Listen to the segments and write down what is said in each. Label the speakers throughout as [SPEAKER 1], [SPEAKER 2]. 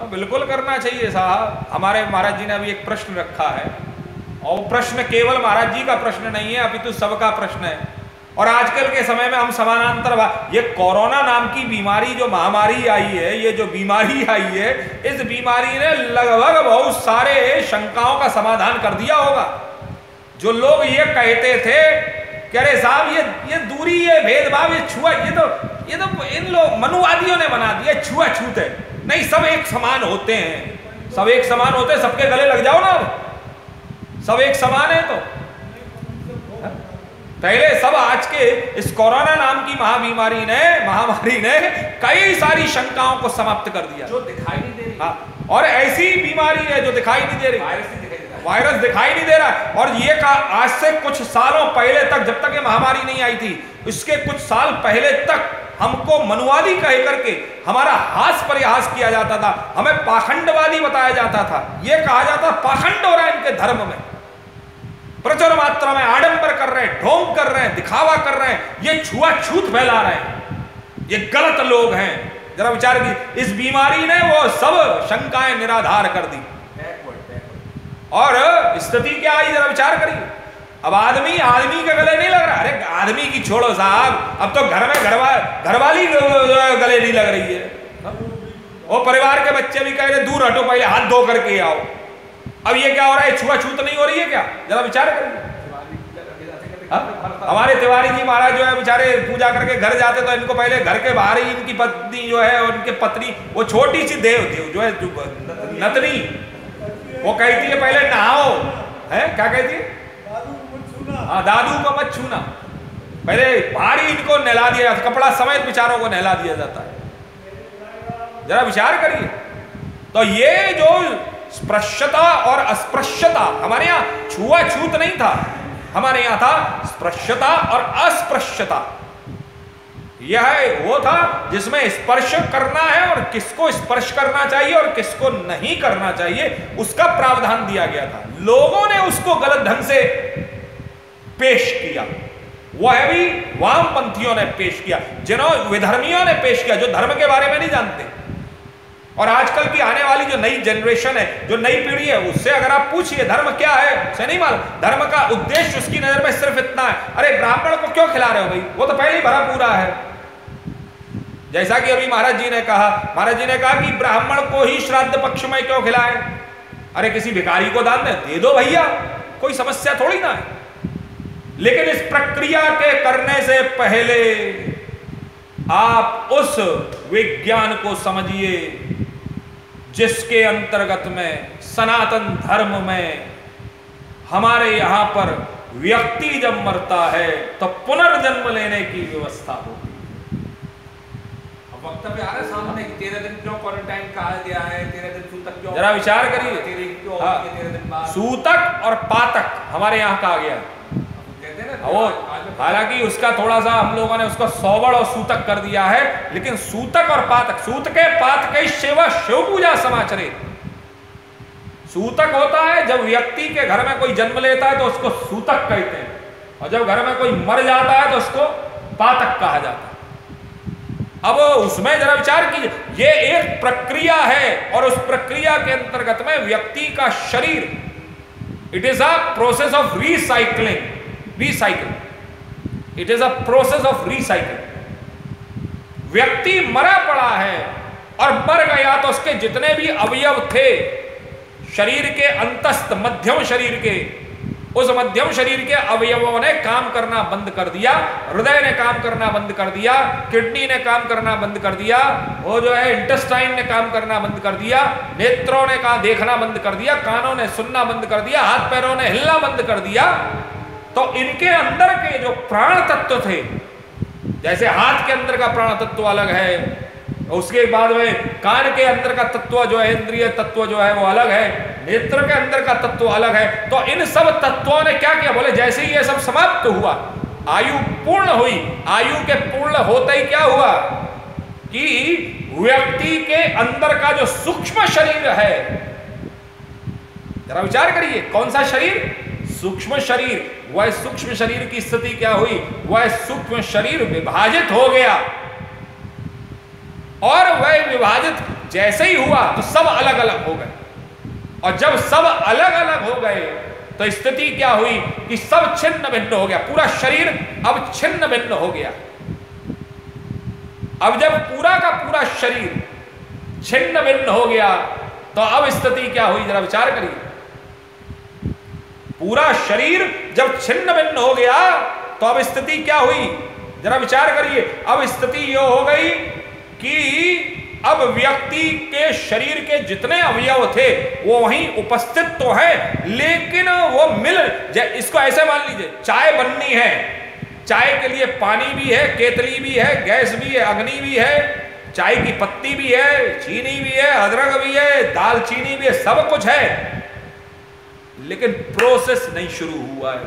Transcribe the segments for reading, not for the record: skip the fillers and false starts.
[SPEAKER 1] बिल्कुल करना चाहिए साहब। हमारे महाराज जी ने अभी एक प्रश्न रखा है, और प्रश्न केवल महाराज जी का प्रश्न नहीं है, अभी तो सबका प्रश्न है। और आजकल के समय में हम समानांतर ये कोरोना नाम की बीमारी जो महामारी आई है, ये जो बीमारी आई है, इस बीमारी ने लगभग बहुत सारे शंकाओं का समाधान कर दिया होगा। जो लोग ये कहते थे कि अरे साहब ये दूरी, ये भेदभाव, ये छुआ, ये तो इन लोग मनुवादियों ने बना दिया, छुआछूत है। नहीं, सब एक समान होते हैं, सब एक समान होते हैं, सबके गले लग जाओ ना, सब एक समान है। तो पहले सब आज के इस कोरोना नाम की महामारी ने कई सारी शंकाओं को समाप्त कर दिया,
[SPEAKER 2] जो दिखाई नहीं दे रही।
[SPEAKER 1] हाँ, और ऐसी बीमारी है जो दिखाई नहीं दे रही, वायरस दिखाई नहीं दे रहा है। और ये का आज से कुछ सालों पहले तक, जब तक ये महामारी नहीं आई थी, इसके कुछ साल पहले तक हमको मनुवादी कह करके हमारा हास परिहास किया जाता था, हमें पाखंडवादी बताया जाता था। ये कहा जाता पाखंड हो रहा है इनके धर्म में, प्रचुर मात्रा में आडंबर कर रहे हैं, ढोंग कर रहे हैं, दिखावा कर रहे हैं, ये छुआछूत फैला रहे हैं, ये गलत लोग हैं। जरा विचार की, इस बीमारी ने वो सब शंकाएं निराधार कर दी। और स्थिति क्या आई, जरा विचार करिए। अब आदमी के गले नहीं लग रहा। अरे आदमी की छोड़ो साहब, अब तो घर में घरवाली गले नहीं लग रही है। वो परिवार के बच्चे भी कह रहे दूर हटो, पहले हाथ धो करके आओ। अब ये क्या हो रहा है, छुआछूत नहीं हो रही है क्या? जरा विचार करिए। हमारे तिवारी जी महाराज जो है बेचारे पूजा करके घर जाते तो इनको पहले घर के बाहर ही इनकी पत्नी जो है, उनके पत्नी वो छोटी सी देव जो है नतनी, वो कहती है पहले नहाओ, है क्या कहती है? हाँ, दादू को मत छूना। पहले भारी इनको नहला दिया जाता, कपड़ा समेत बेचारों को नहला दिया जाता है। जरा विचार करिए। तो ये जो स्पृश्यता और अस्पृश्यता, हमारे यहाँ छुआछूत नहीं था, हमारे यहाँ था स्पृश्यता और अस्पृश्यता। यह वो था जिसमें स्पर्श करना है और किसको स्पर्श करना चाहिए और किसको नहीं करना चाहिए, उसका प्रावधान दिया गया था। लोगों ने उसको गलत ढंग से पेश किया, वह भी वामपंथियों ने पेश किया, विधर्मियों ने पेश किया, जो धर्म के बारे में नहीं जानते। और आजकल की आने वाली जो नई जनरेशन है, जो नई पीढ़ी है, उससे अगर आप पूछिए धर्म क्या है, उसे नहीं मालूम। धर्म का उद्देश्य उसकी नजर में सिर्फ इतना है, अरे ब्राह्मण को क्यों खिला रहे हो भाई, वो तो पहले ही भरा पूरा है। जैसा कि अभी महाराज जी ने कहा कि ब्राह्मण को ही श्राद्ध पक्ष में क्यों खिलाए? अरे किसी भिखारी को दान दे दो भैया, कोई समस्या थोड़ी ना है। लेकिन इस प्रक्रिया के करने से पहले आप उस विज्ञान को समझिए जिसके अंतर्गत में सनातन धर्म में हमारे यहां पर व्यक्ति जब मरता है तो पुनर्जन्म लेने की व्यवस्था होती है।
[SPEAKER 2] अब वक्तव्य आ रहा है सामने कि 13 दिन क्यों क्वारंटाइन कहा गया है, 13 दिन सूतक क्यों?
[SPEAKER 1] जरा विचार करिए।
[SPEAKER 2] 13 दिन बाद
[SPEAKER 1] सूतक और पातक हमारे यहां कहा गया, वो हालांकि उसका थोड़ा सा हम लोगों ने उसको सौवड़ और सूतक कर दिया है, लेकिन सूतक और पातक, सूत के पात के सेवा शिव पूजा समाचरे। सूतक होता है जब व्यक्ति के घर में कोई जन्म लेता है तो उसको सूतक कहते हैं, और जब घर में कोई मर जाता है तो उसको पातक कहा जाता है। अब उसमें जरा विचार कीजिए, ये एक प्रक्रिया है और उस प्रक्रिया के अंतर्गत में व्यक्ति का शरीर, it is a process of recycling, it is a process of recycling. व्यक्ति मरा पड़ा है और मर गया तो उसके जितने भी अवयव थे शरीर के अंतस्थ मध्यम शरीर के, उस मध्यम शरीर के अवयवों ने काम करना बंद कर दिया। हृदय ने काम करना बंद कर दिया, किडनी ने काम करना बंद कर दिया, वो जो है इंटेस्टाइन ने काम करना बंद कर दिया, नेत्रों ने कहा देखना बंद कर दिया, कानों ने सुनना बंद कर दिया, हाथ पैरों ने हिलना बंद कर दिया। तो इनके अंदर के जो प्राण तत्व थे, जैसे हाथ के अंदर का प्राण तत्व अलग है, उसके बाद में कान के अंदर का तत्व जो है, इंद्रिय तत्व जो है वो अलग है, नेत्र के अंदर का तत्व अलग है। तो इन सब तत्वों ने क्या किया, बोले जैसे ही ये सब समाप्त हुआ, आयु पूर्ण हुई, आयु के पूर्ण होते ही क्या हुआ कि व्यक्ति के अंदर का जो सूक्ष्म शरीर है, जरा विचार करिए कौन सा शरीर, सूक्ष्म शरीर, वह सूक्ष्म शरीर की स्थिति क्या हुई, वह सूक्ष्म शरीर विभाजित हो गया। और वह विभाजित जैसे ही हुआ तो सब अलग अलग हो गए, और जब सब अलग अलग हो गए तो स्थिति क्या हुई कि सब छिन्न भिन्न हो गया, पूरा शरीर अब छिन्न भिन्न हो गया। अब जब पूरा का पूरा शरीर छिन्न भिन्न हो गया तो अब स्थिति क्या हुई, जरा विचार करिए। पूरा शरीर जब छिन्न भिन्न हो गया तो अब स्थिति क्या हुई, जरा विचार करिए। अब स्थिति यह हो गई कि अब व्यक्ति के शरीर के जितने अवयव थे वो वहीं उपस्थित तो है, लेकिन वो मिल, इसको ऐसे मान लीजिए, चाय बननी है, चाय के लिए पानी भी है, केतली भी है, गैस भी है, अग्नि भी है, चाय की पत्ती भी है, चीनी भी है, अदरक भी है, दालचीनी भी है, सब कुछ है, लेकिन प्रोसेस नहीं शुरू हुआ है।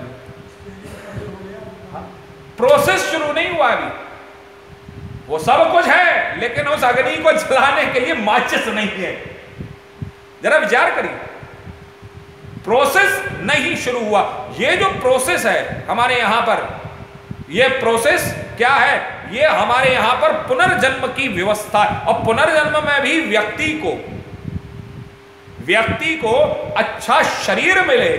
[SPEAKER 1] प्रोसेस शुरू नहीं हुआ अभी। वो सब कुछ है लेकिन उस अग्नि को जलाने के लिए माचिस नहीं है। जरा विचार करिए, प्रोसेस नहीं शुरू हुआ। ये जो प्रोसेस है हमारे यहां पर, ये प्रोसेस क्या है, ये हमारे यहां पर पुनर्जन्म की व्यवस्था है। और पुनर्जन्म में भी व्यक्ति को अच्छा शरीर मिले,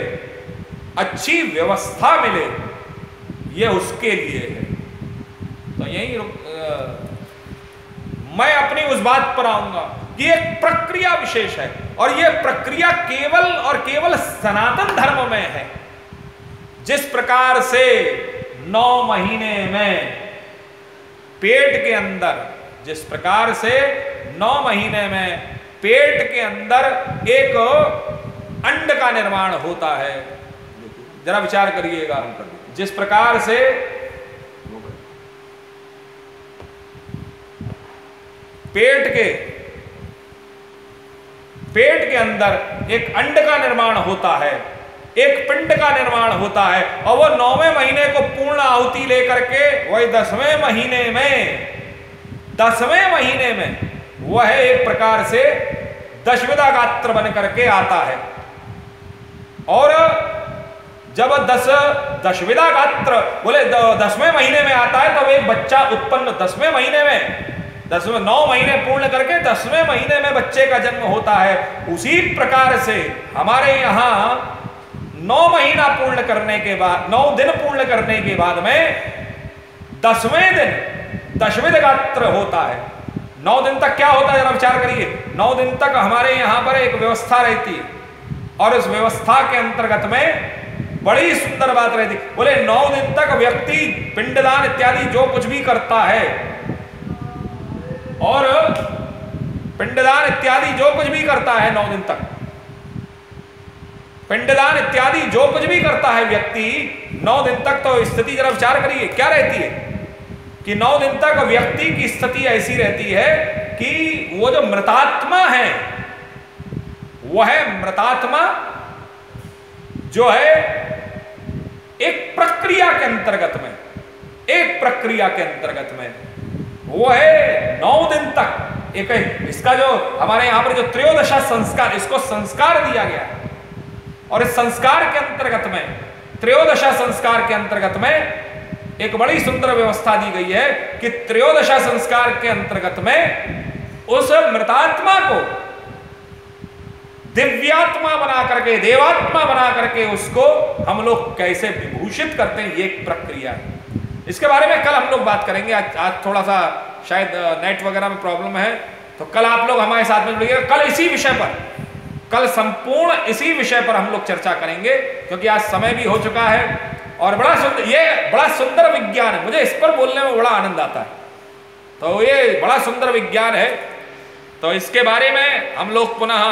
[SPEAKER 1] अच्छी व्यवस्था मिले, ये उसके लिए है। तो यही मैं अपनी उस बात पर आऊंगा कि एक प्रक्रिया विशेष है, और यह प्रक्रिया केवल और केवल सनातन धर्म में है। जिस प्रकार से 9 महीने में पेट के अंदर, जिस प्रकार से 9 महीने में पेट के अंदर एक अंड का निर्माण होता है, जरा विचार करिएगा। जिस प्रकार से पेट के अंदर एक अंड का निर्माण होता है, एक पिंड का निर्माण होता है, और वो 9वें महीने को पूर्ण आहुति लेकर के वही 10वें महीने में वह एक प्रकार से दशविधा गात्र बन करके आता है। और जब दशविधा गात्र बोले 10वें महीने में आता है, तब एक बच्चा उत्पन्न 10वें महीने में, 9 महीने पूर्ण करके 10वें महीने में बच्चे का जन्म होता है। उसी प्रकार से हमारे यहाँ 9 महीना पूर्ण करने के बाद, 9 दिन पूर्ण करने के बाद में 10वें दिन दशविध गात्र होता है। 9 दिन तक क्या होता है, जरा विचार करिए। 9 दिन तक हमारे यहाँ पर एक व्यवस्था रहती है, और इस व्यवस्था के अंतर्गत में बड़ी सुंदर बात रहती। बोले 9 दिन तक व्यक्ति पिंडदान इत्यादि जो कुछ भी करता है, और पिंडदान इत्यादि जो कुछ भी करता है 9 दिन तक, पिंडदान इत्यादि जो कुछ भी करता है व्यक्ति 9 दिन तक, तो स्थिति जरा विचार करिए क्या रहती है कि 9 दिन तक व्यक्ति की स्थिति ऐसी रहती है कि वो जो मृतात्मा है, वह मृतात्मा जो है एक प्रक्रिया के अंतर्गत में वो है 9 दिन तक एक, इसका जो हमारे यहां पर जो त्रयोदशा संस्कार, इसको संस्कार दिया गया है। और इस संस्कार के अंतर्गत में, त्रयोदशा संस्कार के अंतर्गत में एक बड़ी सुंदर व्यवस्था दी गई है कि त्रयोदशा संस्कार के अंतर्गत में उस मृतात्मा को दिव्यात्मा बना करके, देवात्मा बना करके उसको हम लोग कैसे विभूषित करते हैं, ये एक प्रक्रिया है। इसके बारे में कल हम लोग बात करेंगे। आज थोड़ा सा शायद नेट वगैरह में प्रॉब्लम है, तो कल आप लोग हमारे साथ में जुड़िएगा। कल इसी विषय पर, कल संपूर्ण इसी विषय पर हम लोग चर्चा करेंगे, क्योंकि आज समय भी हो चुका है। और ये बड़ा सुंदर विज्ञान है, मुझे इस पर बोलने में बड़ा आनंद आता है। तो ये बड़ा सुंदर विज्ञान है, तो इसके बारे में हम लोग पुनः